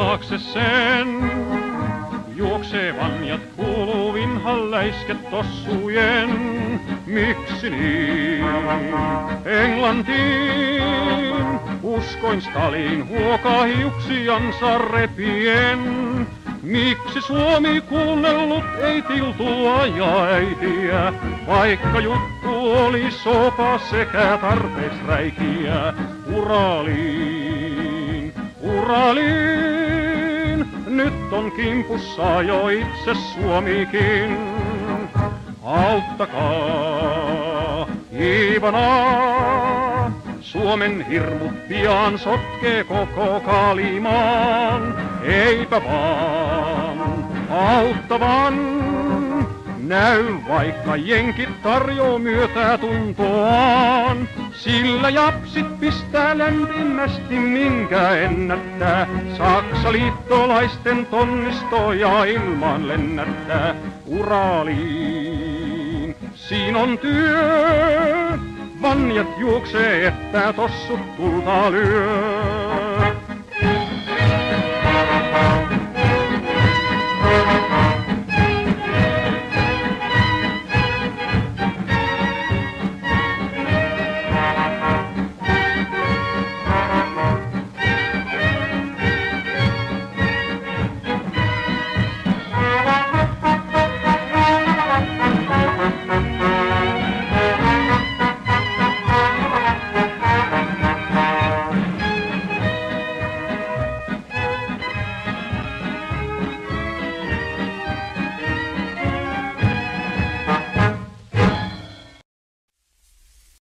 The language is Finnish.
taakse sen. Juoksee vanjat kuuluu vinhan läisket tossujen. Miksi niin? Englantiin uskoin Stalin huokaa hiuksiansa repien. Miksi Suomi kuunnellut ei tiltua ja äitiä, vaikka juttu oli sopa sekä tarpeesräikiä? Uraliin, Uraliin, nyt on kimpussa jo itse Suomikin. Auttakaa, Ivanaa, Suomen hirmut pian sotkee koko Kaalimaan. Eipä vaan auttavan, näy vaikka jenkit tarjoo myötää tuntoaan. Sillä japsit pistää lämpimästi minkä ennättää. Saksa liittolaisten tonnistoja ilman lennättää. Uraliin, siin on työ, vanjat juoksee että tossut tulta lyö.